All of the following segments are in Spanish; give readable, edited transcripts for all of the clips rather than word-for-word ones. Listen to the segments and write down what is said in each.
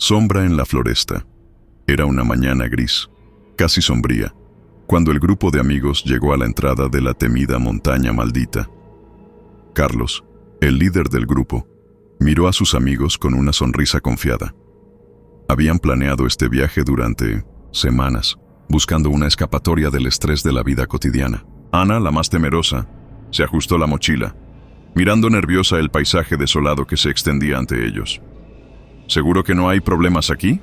Sombra en la floresta. Era una mañana gris, casi sombría, cuando el grupo de amigos llegó a la entrada de la temida montaña maldita. Carlos, el líder del grupo, miró a sus amigos con una sonrisa confiada. Habían planeado este viaje durante semanas, buscando una escapatoria del estrés de la vida cotidiana. Ana, la más temerosa, se ajustó la mochila, mirando nerviosa el paisaje desolado que se extendía ante ellos. ¿Seguro que no hay problemas aquí?,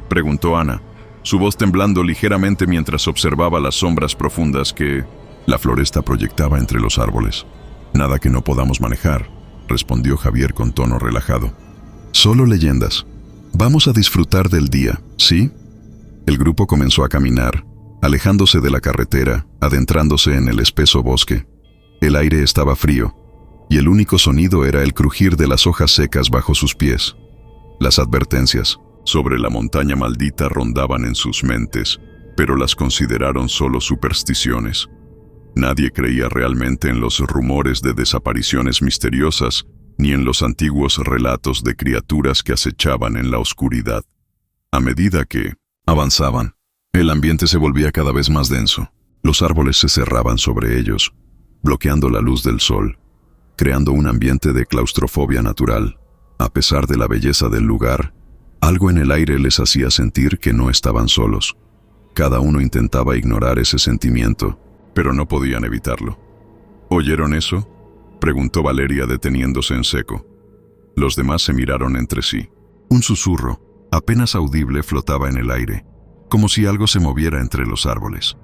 preguntó Ana, su voz temblando ligeramente mientras observaba las sombras profundas que la floresta proyectaba entre los árboles. Nada que no podamos manejar, respondió Javier con tono relajado. Solo leyendas. Vamos a disfrutar del día, ¿sí? El grupo comenzó a caminar, alejándose de la carretera, adentrándose en el espeso bosque. El aire estaba frío, y el único sonido era el crujir de las hojas secas bajo sus pies. Las advertencias sobre la montaña maldita rondaban en sus mentes, pero las consideraron solo supersticiones. Nadie creía realmente en los rumores de desapariciones misteriosas, ni en los antiguos relatos de criaturas que acechaban en la oscuridad. A medida que avanzaban, el ambiente se volvía cada vez más denso. Los árboles se cerraban sobre ellos, bloqueando la luz del sol, creando un ambiente de claustrofobia natural. A pesar de la belleza del lugar, algo en el aire les hacía sentir que no estaban solos. Cada uno intentaba ignorar ese sentimiento, pero no podían evitarlo. ¿Oyeron eso?, preguntó Valeria deteniéndose en seco. Los demás se miraron entre sí. Un susurro, apenas audible, flotaba en el aire, como si algo se moviera entre los árboles.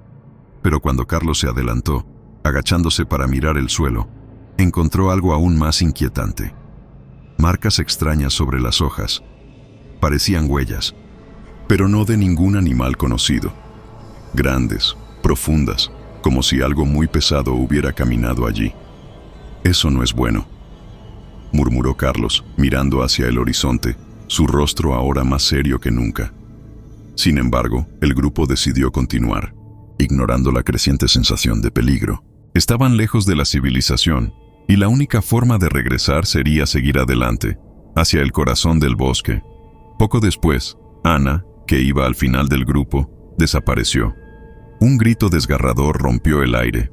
Pero cuando Carlos se adelantó, agachándose para mirar el suelo, encontró algo aún más inquietante. Marcas extrañas sobre las hojas. Parecían huellas, pero no de ningún animal conocido. Grandes, profundas, como si algo muy pesado hubiera caminado allí. Eso no es bueno, murmuró Carlos, mirando hacia el horizonte, su rostro ahora más serio que nunca. Sin embargo, el grupo decidió continuar, ignorando la creciente sensación de peligro. Estaban lejos de la civilización, y la única forma de regresar sería seguir adelante, hacia el corazón del bosque. Poco después, Ana, que iba al final del grupo, desapareció. Un grito desgarrador rompió el aire.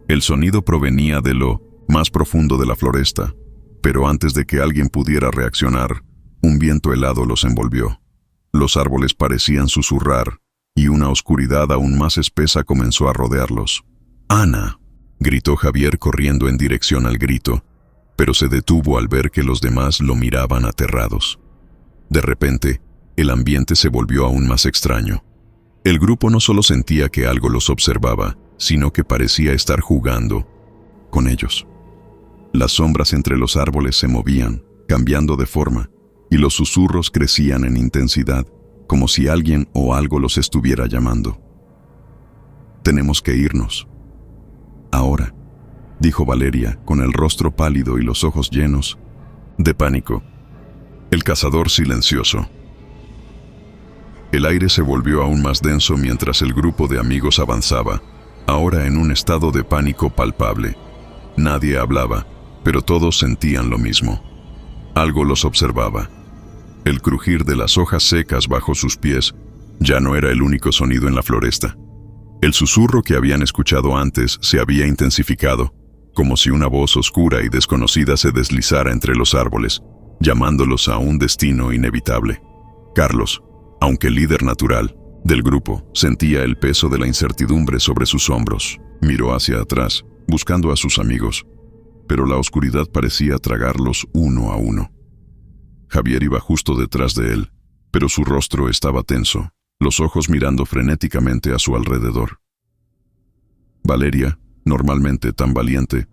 El sonido provenía de lo más profundo de la floresta, pero antes de que alguien pudiera reaccionar, un viento helado los envolvió. Los árboles parecían susurrar, y una oscuridad aún más espesa comenzó a rodearlos. «¡Ana!», gritó Javier corriendo en dirección al grito, pero se detuvo al ver que los demás lo miraban aterrados. De repente, el ambiente se volvió aún más extraño. El grupo no solo sentía que algo los observaba, sino que parecía estar jugando con ellos. Las sombras entre los árboles se movían, cambiando de forma, y los susurros crecían en intensidad, como si alguien o algo los estuviera llamando. «Tenemos que irnos. Ahora», dijo Valeria, con el rostro pálido y los ojos llenos de pánico. El cazador silencioso. El aire se volvió aún más denso mientras el grupo de amigos avanzaba, ahora en un estado de pánico palpable. Nadie hablaba, pero todos sentían lo mismo. Algo los observaba. El crujir de las hojas secas bajo sus pies ya no era el único sonido en la floresta. El susurro que habían escuchado antes se había intensificado, como si una voz oscura y desconocida se deslizara entre los árboles, llamándolos a un destino inevitable. Carlos, aunque líder natural del grupo, sentía el peso de la incertidumbre sobre sus hombros. Miró hacia atrás, buscando a sus amigos, pero la oscuridad parecía tragarlos uno a uno. Javier iba justo detrás de él, pero su rostro estaba tenso, los ojos mirando frenéticamente a su alrededor. Valeria, normalmente tan valiente,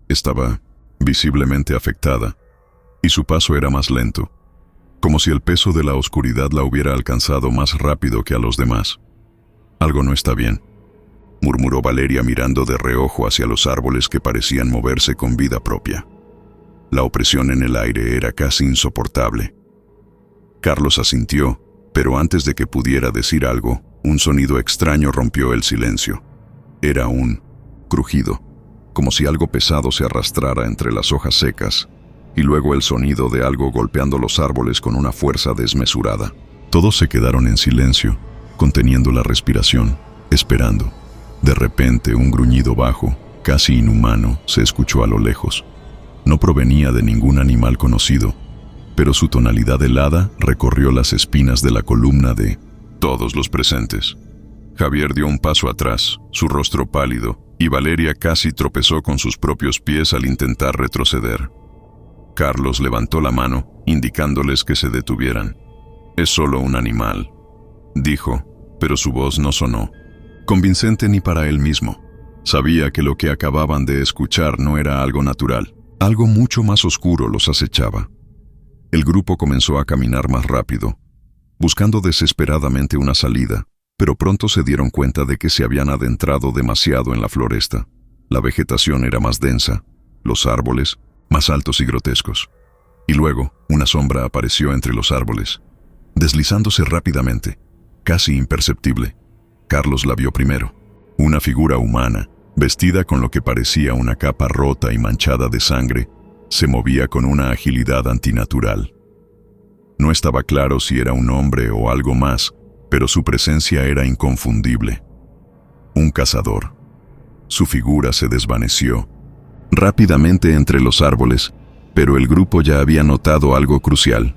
estaba visiblemente afectada, y su paso era más lento, como si el peso de la oscuridad la hubiera alcanzado más rápido que a los demás. «Algo no está bien», murmuró Valeria mirando de reojo hacia los árboles que parecían moverse con vida propia. La opresión en el aire era casi insoportable. Carlos asintió, pero antes de que pudiera decir algo, un sonido extraño rompió el silencio. Era un crujido, como si algo pesado se arrastrara entre las hojas secas. y luego el sonido de algo golpeando los árboles con una fuerza desmesurada. Todos se quedaron en silencio, conteniendo la respiración, esperando. De repente, un gruñido bajo, casi inhumano, se escuchó a lo lejos. No provenía de ningún animal conocido, pero su tonalidad helada recorrió las espinas de la columna de todos los presentes. Javier dio un paso atrás, su rostro pálido, y Valeria casi tropezó con sus propios pies al intentar retroceder. Carlos levantó la mano, indicándoles que se detuvieran. «Es solo un animal», dijo, pero su voz no sonó convincente ni para él mismo. Sabía que lo que acababan de escuchar no era algo natural. Algo mucho más oscuro los acechaba. El grupo comenzó a caminar más rápido, buscando desesperadamente una salida, pero pronto se dieron cuenta de que se habían adentrado demasiado en la floresta. La vegetación era más densa, los árboles más altos y grotescos. Y luego, una sombra apareció entre los árboles, deslizándose rápidamente, casi imperceptible. Carlos la vio primero. Una figura humana, vestida con lo que parecía una capa rota y manchada de sangre, se movía con una agilidad antinatural. No estaba claro si era un hombre o algo más, pero su presencia era inconfundible. Un cazador. Su figura se desvaneció rápidamente entre los árboles, pero el grupo ya había notado algo crucial.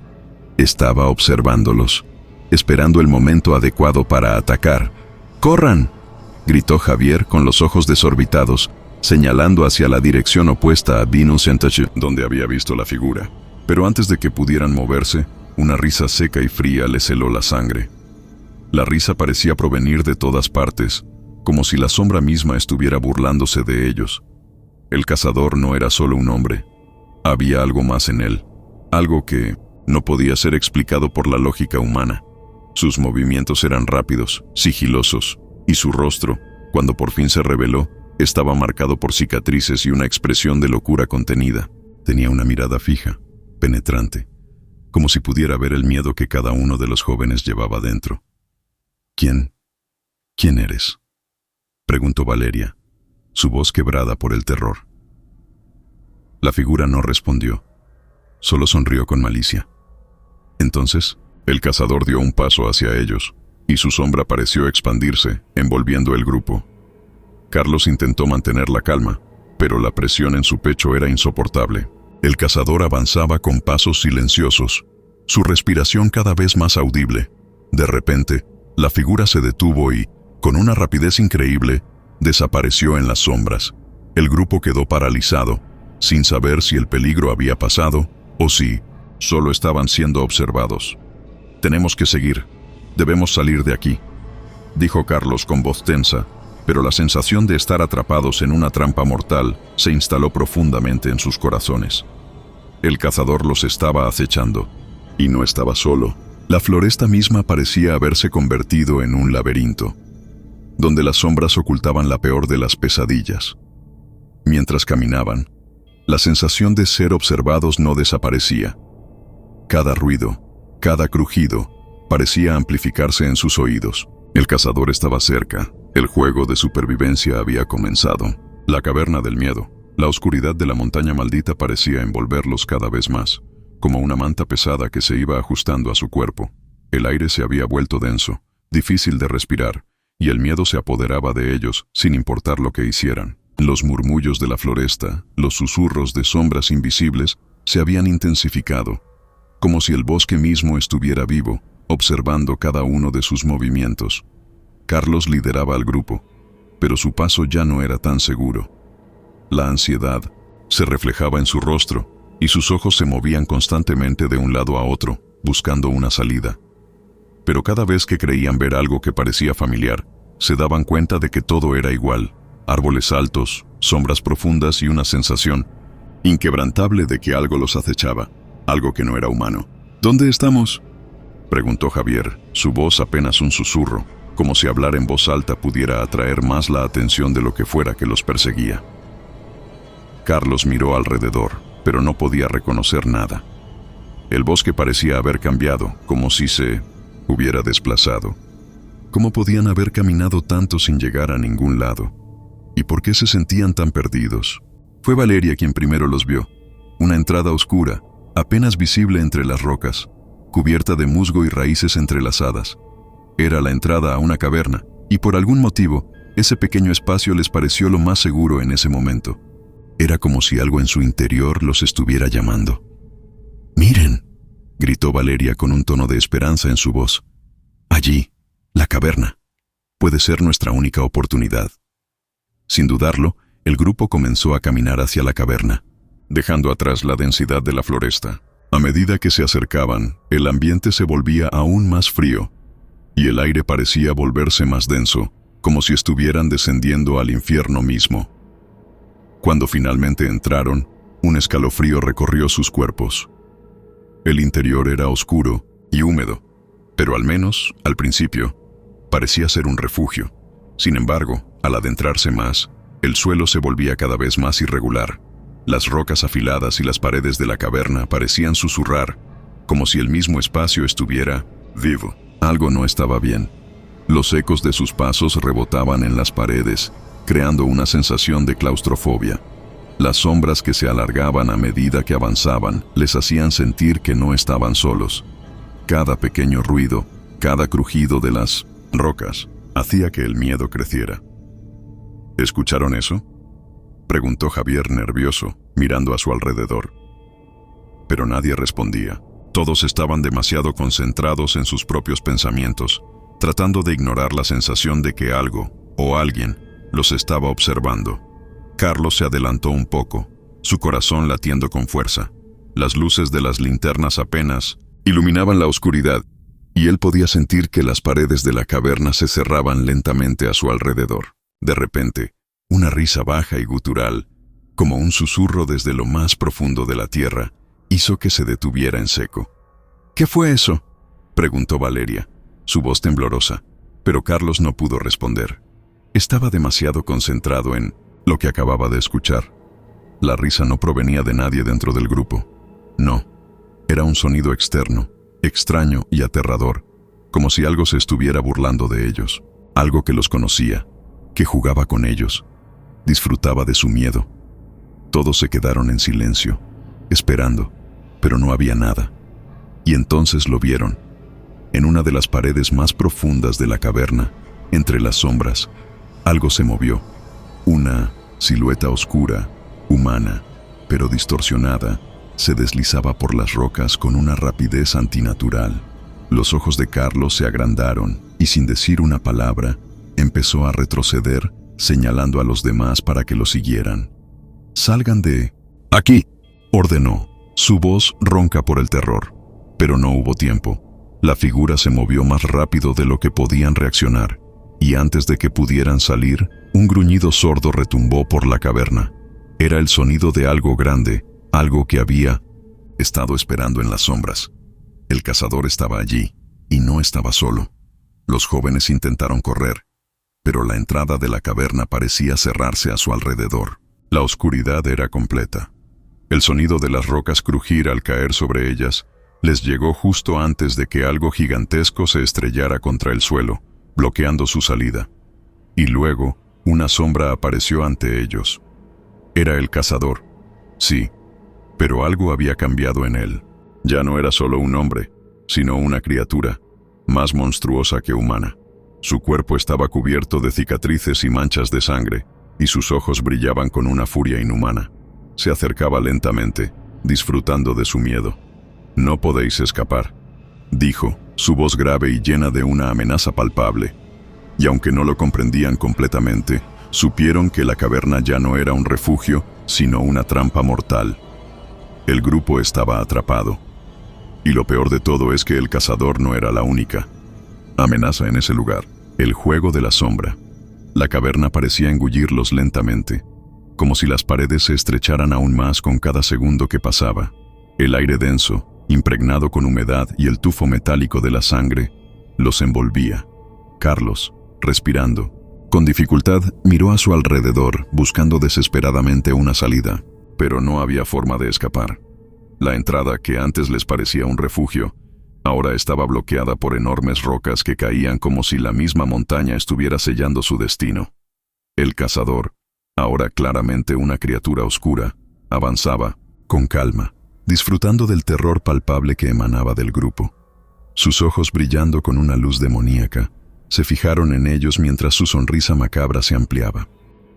Estaba observándolos, esperando el momento adecuado para atacar. ¡Corran!, gritó Javier con los ojos desorbitados, señalando hacia la dirección opuesta a Venus Centache, donde había visto la figura. Pero antes de que pudieran moverse, una risa seca y fría les heló la sangre. La risa parecía provenir de todas partes, como si la sombra misma estuviera burlándose de ellos. El cazador no era solo un hombre. Había algo más en él, algo que no podía ser explicado por la lógica humana. Sus movimientos eran rápidos, sigilosos, y su rostro, cuando por fin se reveló, estaba marcado por cicatrices y una expresión de locura contenida. Tenía una mirada fija, penetrante, como si pudiera ver el miedo que cada uno de los jóvenes llevaba dentro. ¿Quién eres?, preguntó Valeria, su voz quebrada por el terror. La figura no respondió, solo sonrió con malicia. Entonces, el cazador dio un paso hacia ellos, y su sombra pareció expandirse, envolviendo el grupo. Carlos intentó mantener la calma, pero la presión en su pecho era insoportable. El cazador avanzaba con pasos silenciosos, su respiración cada vez más audible. De repente, la figura se detuvo y, con una rapidez increíble, desapareció en las sombras. El grupo quedó paralizado, sin saber si el peligro había pasado o si solo estaban siendo observados. «Tenemos que seguir. Debemos salir de aquí», dijo Carlos con voz tensa, pero la sensación de estar atrapados en una trampa mortal se instaló profundamente en sus corazones. El cazador los estaba acechando, y no estaba solo. La floresta misma parecía haberse convertido en un laberinto, donde las sombras ocultaban la peor de las pesadillas. Mientras caminaban, la sensación de ser observados no desaparecía. Cada ruido, cada crujido, parecía amplificarse en sus oídos. El cazador estaba cerca. El juego de supervivencia había comenzado. La caverna del miedo, la oscuridad de la montaña maldita parecía envolverlos cada vez más, como una manta pesada que se iba ajustando a su cuerpo. El aire se había vuelto denso, difícil de respirar, y el miedo se apoderaba de ellos sin importar lo que hicieran. Los murmullos de la floresta, los susurros de sombras invisibles, se habían intensificado, como si el bosque mismo estuviera vivo, observando cada uno de sus movimientos. Carlos lideraba al grupo, pero su paso ya no era tan seguro. La ansiedad se reflejaba en su rostro, y sus ojos se movían constantemente de un lado a otro, buscando una salida. Pero cada vez que creían ver algo que parecía familiar, se daban cuenta de que todo era igual: árboles altos, sombras profundas y una sensación inquebrantable de que algo los acechaba, algo que no era humano. «¿Dónde estamos?», preguntó Javier, su voz apenas un susurro, como si hablar en voz alta pudiera atraer más la atención de lo que fuera que los perseguía. Carlos miró alrededor, pero no podía reconocer nada. El bosque parecía haber cambiado, como si se hubiera desplazado. ¿Cómo podían haber caminado tanto sin llegar a ningún lado? ¿Y por qué se sentían tan perdidos? Fue Valeria quien primero los vio. Una entrada oscura, apenas visible entre las rocas, cubierta de musgo y raíces entrelazadas. Era la entrada a una caverna, y por algún motivo, ese pequeño espacio les pareció lo más seguro en ese momento. Era como si algo en su interior los estuviera llamando. «¡Miren!», gritó Valeria con un tono de esperanza en su voz. «Allí, la caverna. Puede ser nuestra única oportunidad». Sin dudarlo, el grupo comenzó a caminar hacia la caverna, dejando atrás la densidad de la floresta. A medida que se acercaban, el ambiente se volvía aún más frío, y el aire parecía volverse más denso, como si estuvieran descendiendo al infierno mismo. Cuando finalmente entraron, un escalofrío recorrió sus cuerpos. El interior era oscuro y húmedo, pero al menos, al principio, parecía ser un refugio. Sin embargo, al adentrarse más, el suelo se volvía cada vez más irregular. Las rocas afiladas y las paredes de la caverna parecían susurrar, como si el mismo espacio estuviera vivo. Algo no estaba bien. Los ecos de sus pasos rebotaban en las paredes, creando una sensación de claustrofobia. Las sombras que se alargaban a medida que avanzaban les hacían sentir que no estaban solos. Cada pequeño ruido, cada crujido de las rocas, hacía que el miedo creciera. ¿Escucharon eso?, preguntó Javier nervioso, mirando a su alrededor. Pero nadie respondía. Todos estaban demasiado concentrados en sus propios pensamientos, tratando de ignorar la sensación de que algo, o alguien, los estaba observando. Carlos se adelantó un poco, su corazón latiendo con fuerza. Las luces de las linternas apenas iluminaban la oscuridad, y él podía sentir que las paredes de la caverna se cerraban lentamente a su alrededor. De repente, una risa baja y gutural, como un susurro desde lo más profundo de la tierra, hizo que se detuviera en seco. «¿Qué fue eso?», preguntó Valeria, su voz temblorosa, pero Carlos no pudo responder. Estaba demasiado concentrado en lo que acababa de escuchar. La risa no provenía de nadie dentro del grupo. No, era un sonido externo, extraño y aterrador, como si algo se estuviera burlando de ellos, algo que los conocía, que jugaba con ellos, disfrutaba de su miedo. Todos se quedaron en silencio, esperando, pero no había nada. Y entonces lo vieron. En una de las paredes más profundas de la caverna, entre las sombras, algo se movió. Una silueta oscura, humana, pero distorsionada, se deslizaba por las rocas con una rapidez antinatural. Los ojos de Carlos se agrandaron y, sin decir una palabra, empezó a retroceder, señalando a los demás para que lo siguieran. «Salgan de aquí», ordenó, su voz ronca por el terror. Pero no hubo tiempo. La figura se movió más rápido de lo que podían reaccionar, y antes de que pudieran salir, un gruñido sordo retumbó por la caverna. Era el sonido de algo grande, algo que había estado esperando en las sombras. El cazador estaba allí, y no estaba solo. Los jóvenes intentaron correr, pero la entrada de la caverna parecía cerrarse a su alrededor. La oscuridad era completa. El sonido de las rocas crujir al caer sobre ellas les llegó justo antes de que algo gigantesco se estrellara contra el suelo, bloqueando su salida. Y luego, una sombra apareció ante ellos. Era el cazador. Sí, pero algo había cambiado en él. Ya no era solo un hombre, sino una criatura, más monstruosa que humana. Su cuerpo estaba cubierto de cicatrices y manchas de sangre, y sus ojos brillaban con una furia inhumana. Se acercaba lentamente, disfrutando de su miedo. «No podéis escapar», dijo, su voz grave y llena de una amenaza palpable. Y aunque no lo comprendían completamente, supieron que la caverna ya no era un refugio, sino una trampa mortal. El grupo estaba atrapado. Y lo peor de todo es que el cazador no era la única amenaza en ese lugar. El juego de la sombra. La caverna parecía engullirlos lentamente, como si las paredes se estrecharan aún más con cada segundo que pasaba. El aire denso, impregnado con humedad y el tufo metálico de la sangre, los envolvía. Carlos, respirando con dificultad, miró a su alrededor, buscando desesperadamente una salida, pero no había forma de escapar. La entrada, que antes les parecía un refugio, ahora estaba bloqueada por enormes rocas que caían como si la misma montaña estuviera sellando su destino. El cazador, ahora claramente una criatura oscura, avanzaba, con calma, disfrutando del terror palpable que emanaba del grupo. Sus ojos, brillando con una luz demoníaca, se fijaron en ellos mientras su sonrisa macabra se ampliaba.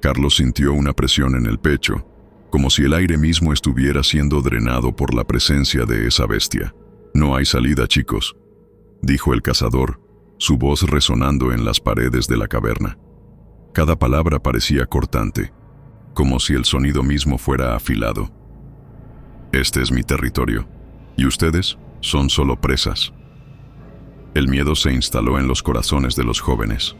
Carlos sintió una presión en el pecho, como si el aire mismo estuviera siendo drenado por la presencia de esa bestia. «No hay salida, chicos», dijo el cazador, su voz resonando en las paredes de la caverna. Cada palabra parecía cortante, como si el sonido mismo fuera afilado. «Este es mi territorio, y ustedes son solo presas». El miedo se instaló en los corazones de los jóvenes.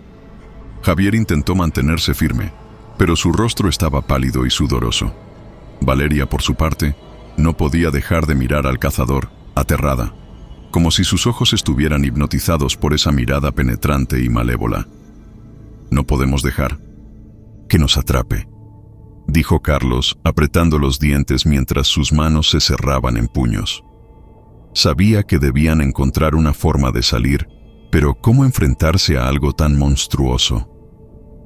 Javier intentó mantenerse firme, pero su rostro estaba pálido y sudoroso. Valeria, por su parte, no podía dejar de mirar al cazador, aterrada, como si sus ojos estuvieran hipnotizados por esa mirada penetrante y malévola. «No podemos dejar que nos atrape», dijo Carlos, apretando los dientes mientras sus manos se cerraban en puños. Sabía que debían encontrar una forma de salir, pero ¿cómo enfrentarse a algo tan monstruoso?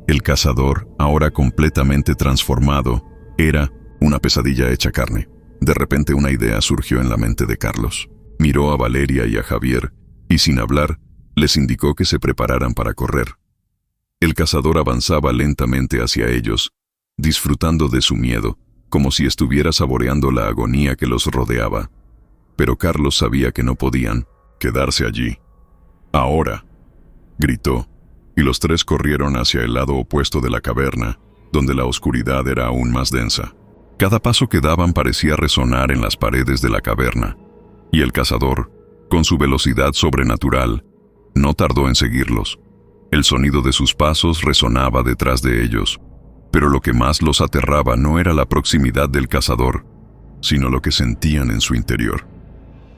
El cazador, ahora completamente transformado, era una pesadilla hecha carne. De repente una idea surgió en la mente de Carlos. Miró a Valeria y a Javier, y sin hablar, les indicó que se prepararan para correr. El cazador avanzaba lentamente hacia ellos, disfrutando de su miedo, como si estuviera saboreando la agonía que los rodeaba. Pero Carlos sabía que no podían quedarse allí. «Ahora», gritó, y los tres corrieron hacia el lado opuesto de la caverna, donde la oscuridad era aún más densa. Cada paso que daban parecía resonar en las paredes de la caverna, y el cazador, con su velocidad sobrenatural, no tardó en seguirlos. El sonido de sus pasos resonaba detrás de ellos, pero lo que más los aterraba no era la proximidad del cazador, sino lo que sentían en su interior.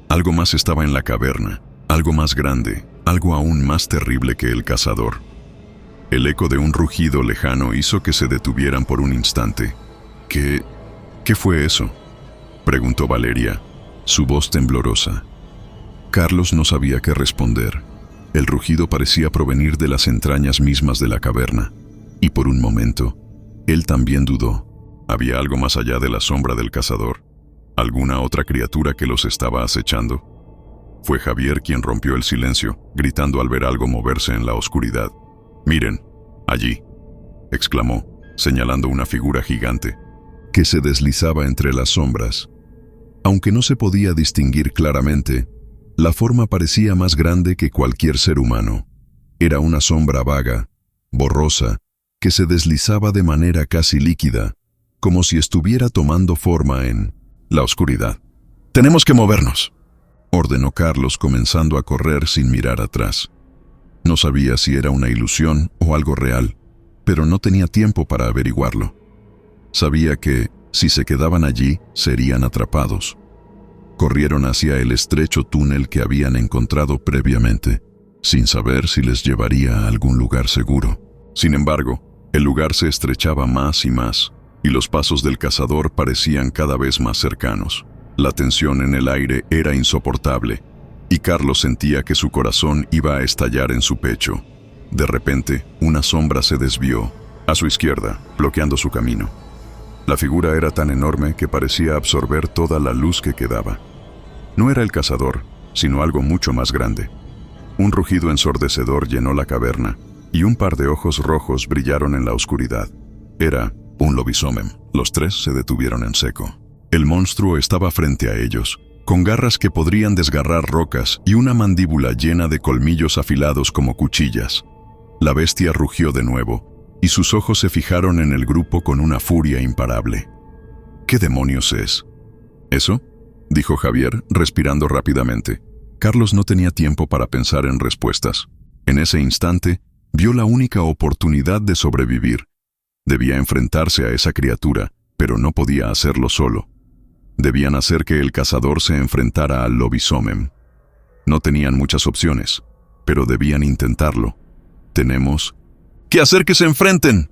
Algo más estaba en la caverna, algo más grande, algo aún más terrible que el cazador. El eco de un rugido lejano hizo que se detuvieran por un instante. ¿Qué fue eso?», preguntó Valeria, su voz temblorosa. Carlos no sabía qué responder. El rugido parecía provenir de las entrañas mismas de la caverna, y por un momento, él también dudó. ¿Había algo más allá de la sombra del cazador? ¿Alguna otra criatura que los estaba acechando? Fue Javier quien rompió el silencio, gritando al ver algo moverse en la oscuridad. «Miren, allí», exclamó, señalando una figura gigante que se deslizaba entre las sombras. Aunque no se podía distinguir claramente, la forma parecía más grande que cualquier ser humano. Era una sombra vaga, borrosa, que se deslizaba de manera casi líquida, como si estuviera tomando forma en la oscuridad. «Tenemos que movernos», ordenó Carlos, comenzando a correr sin mirar atrás. No sabía si era una ilusión o algo real, pero no tenía tiempo para averiguarlo. Sabía que, si se quedaban allí, serían atrapados. Corrieron hacia el estrecho túnel que habían encontrado previamente, sin saber si les llevaría a algún lugar seguro. Sin embargo, el lugar se estrechaba más y más, y los pasos del cazador parecían cada vez más cercanos. La tensión en el aire era insoportable, y Carlos sentía que su corazón iba a estallar en su pecho. De repente, una sombra se desvió a su izquierda, bloqueando su camino. La figura era tan enorme que parecía absorber toda la luz que quedaba. No era el cazador, sino algo mucho más grande. Un rugido ensordecedor llenó la caverna, y un par de ojos rojos brillaron en la oscuridad. Era un lobisomem. Los tres se detuvieron en seco. El monstruo estaba frente a ellos, con garras que podrían desgarrar rocas y una mandíbula llena de colmillos afilados como cuchillas. La bestia rugió de nuevo, y sus ojos se fijaron en el grupo con una furia imparable. «¿Qué demonios es?» «¿Eso?», dijo Javier, respirando rápidamente. Carlos no tenía tiempo para pensar en respuestas. En ese instante, vio la única oportunidad de sobrevivir. Debía enfrentarse a esa criatura, pero no podía hacerlo solo. Debían hacer que el cazador se enfrentara al lobisomem. No tenían muchas opciones, pero debían intentarlo. «Tenemos que hacer que se enfrenten»,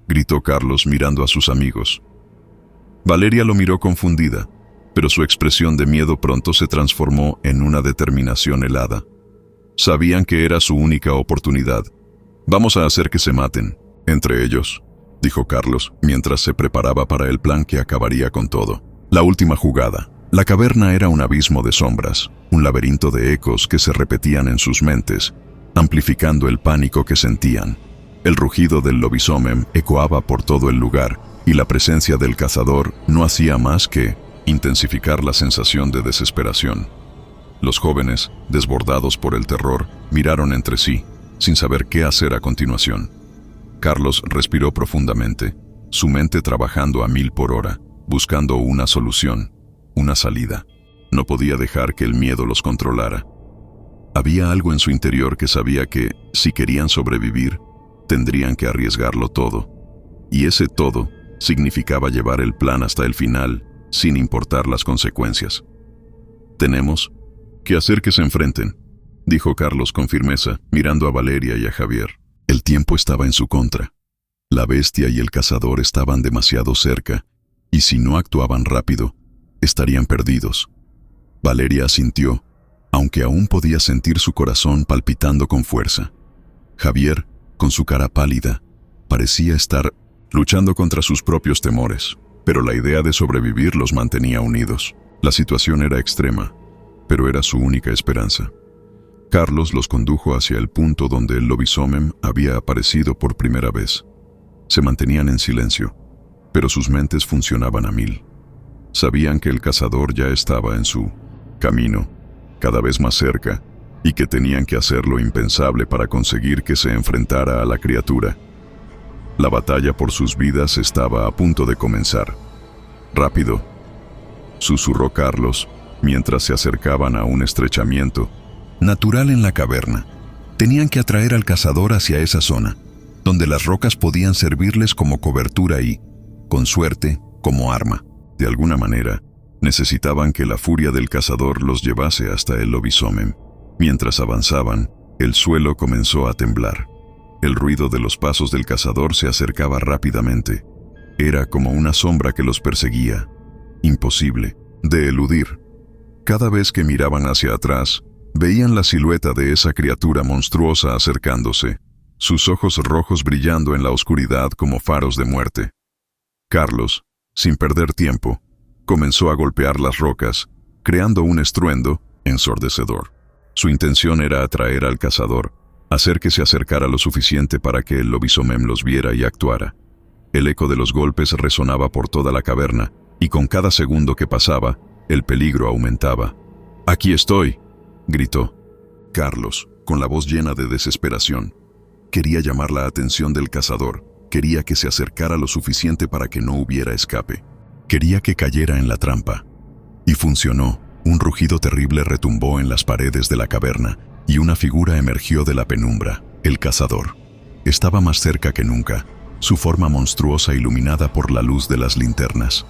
gritó Carlos mirando a sus amigos. Valeria lo miró confundida, pero su expresión de miedo pronto se transformó en una determinación helada. Sabían que era su única oportunidad. «Vamos a hacer que se maten entre ellos», dijo Carlos, mientras se preparaba para el plan que acabaría con todo. La última jugada. La caverna era un abismo de sombras, un laberinto de ecos que se repetían en sus mentes, amplificando el pánico que sentían. El rugido del lobisomem ecoaba por todo el lugar, y la presencia del cazador no hacía más que intensificar la sensación de desesperación. Los jóvenes, desbordados por el terror, miraron entre sí, sin saber qué hacer a continuación. Carlos respiró profundamente, su mente trabajando a 1000 por hora, buscando una solución, una salida. No podía dejar que el miedo los controlara. Había algo en su interior que sabía que, si querían sobrevivir, tendrían que arriesgarlo todo. Y ese todo significaba llevar el plan hasta el final, sin importar las consecuencias. «Tenemos que hacer que se enfrenten», dijo Carlos con firmeza, mirando a Valeria y a Javier. El tiempo estaba en su contra. La bestia y el cazador estaban demasiado cerca, y si no actuaban rápido, estarían perdidos. Valeria asintió, aunque aún podía sentir su corazón palpitando con fuerza. Javier, con su cara pálida, parecía estar luchando contra sus propios temores, pero la idea de sobrevivir los mantenía unidos. La situación era extrema, pero era su única esperanza. Carlos los condujo hacia el punto donde el lobisomem había aparecido por primera vez. Se mantenían en silencio, pero sus mentes funcionaban a 1000. Sabían que el cazador ya estaba en su camino, cada vez más cerca, y que tenían que hacer lo impensable para conseguir que se enfrentara a la criatura. La batalla por sus vidas estaba a punto de comenzar. «Rápido», susurró Carlos, mientras se acercaban a un estrechamiento natural en la caverna. Tenían que atraer al cazador hacia esa zona, donde las rocas podían servirles como cobertura y, con suerte, como arma. De alguna manera, necesitaban que la furia del cazador los llevase hasta el lobisomem. Mientras avanzaban, el suelo comenzó a temblar. El ruido de los pasos del cazador se acercaba rápidamente. Era como una sombra que los perseguía, imposible de eludir. Cada vez que miraban hacia atrás, veían la silueta de esa criatura monstruosa acercándose, sus ojos rojos brillando en la oscuridad como faros de muerte. Carlos, sin perder tiempo, comenzó a golpear las rocas, creando un estruendo ensordecedor. Su intención era atraer al cazador, hacer que se acercara lo suficiente para que el lobisomem los viera y actuara. El eco de los golpes resonaba por toda la caverna, y con cada segundo que pasaba, el peligro aumentaba. «¡Aquí estoy!», gritó. Carlos, con la voz llena de desesperación, quería llamar la atención del cazador, quería que se acercara lo suficiente para que no hubiera escape. Quería que cayera en la trampa. Y funcionó. Un rugido terrible retumbó en las paredes de la caverna, y una figura emergió de la penumbra, el cazador. Estaba más cerca que nunca, su forma monstruosa iluminada por la luz de las linternas.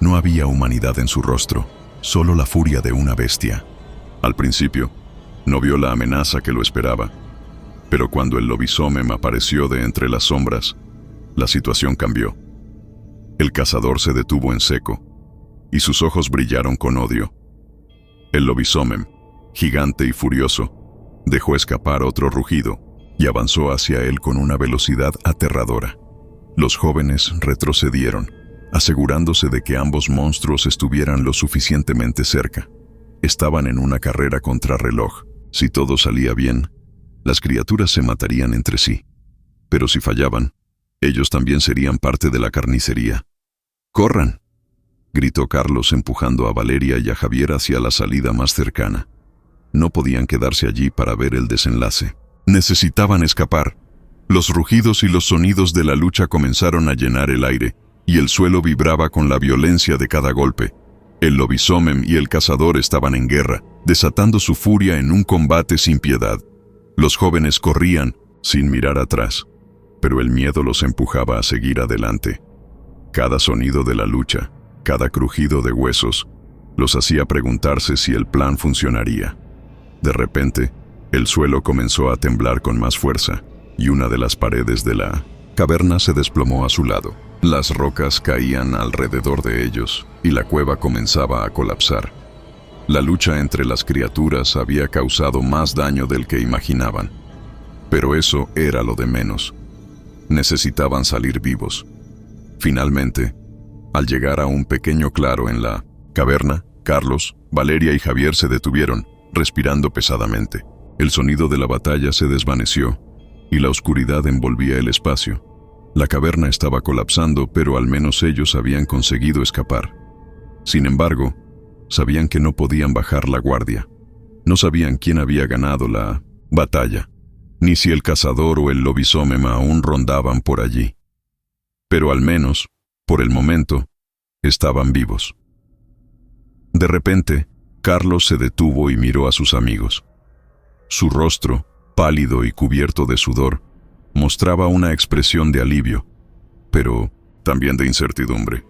No había humanidad en su rostro, solo la furia de una bestia. Al principio, no vio la amenaza que lo esperaba, pero cuando el lobisomem apareció de entre las sombras, la situación cambió. El cazador se detuvo en seco, y sus ojos brillaron con odio. El lobisomem, gigante y furioso, dejó escapar otro rugido y avanzó hacia él con una velocidad aterradora. Los jóvenes retrocedieron, asegurándose de que ambos monstruos estuvieran lo suficientemente cerca. Estaban en una carrera contrarreloj. Si todo salía bien, las criaturas se matarían entre sí. Pero si fallaban, ellos también serían parte de la carnicería. «¡Corran!», gritó Carlos empujando a Valeria y a Javier hacia la salida más cercana. No podían quedarse allí para ver el desenlace. Necesitaban escapar. Los rugidos y los sonidos de la lucha comenzaron a llenar el aire, y el suelo vibraba con la violencia de cada golpe. El lobisomem y el cazador estaban en guerra, desatando su furia en un combate sin piedad. Los jóvenes corrían, sin mirar atrás, pero el miedo los empujaba a seguir adelante. Cada sonido de la lucha, cada crujido de huesos, los hacía preguntarse si el plan funcionaría. De repente, el suelo comenzó a temblar con más fuerza, y una de las paredes de la caverna se desplomó a su lado. Las rocas caían alrededor de ellos, y la cueva comenzaba a colapsar. La lucha entre las criaturas había causado más daño del que imaginaban. Pero eso era lo de menos. Necesitaban salir vivos. Finalmente, Al llegar a un pequeño claro en la caverna, Carlos, Valeria y Javier se detuvieron, respirando pesadamente. El sonido de la batalla se desvaneció y la oscuridad envolvía el espacio. La caverna estaba colapsando, pero al menos ellos habían conseguido escapar. Sin embargo, sabían que no podían bajar la guardia. No sabían quién había ganado la batalla, ni si el cazador o el lobisomema aún rondaban por allí. Pero al menos, por el momento, estaban vivos. De repente, Carlos se detuvo y miró a sus amigos. Su rostro, pálido y cubierto de sudor, mostraba una expresión de alivio, pero también de incertidumbre.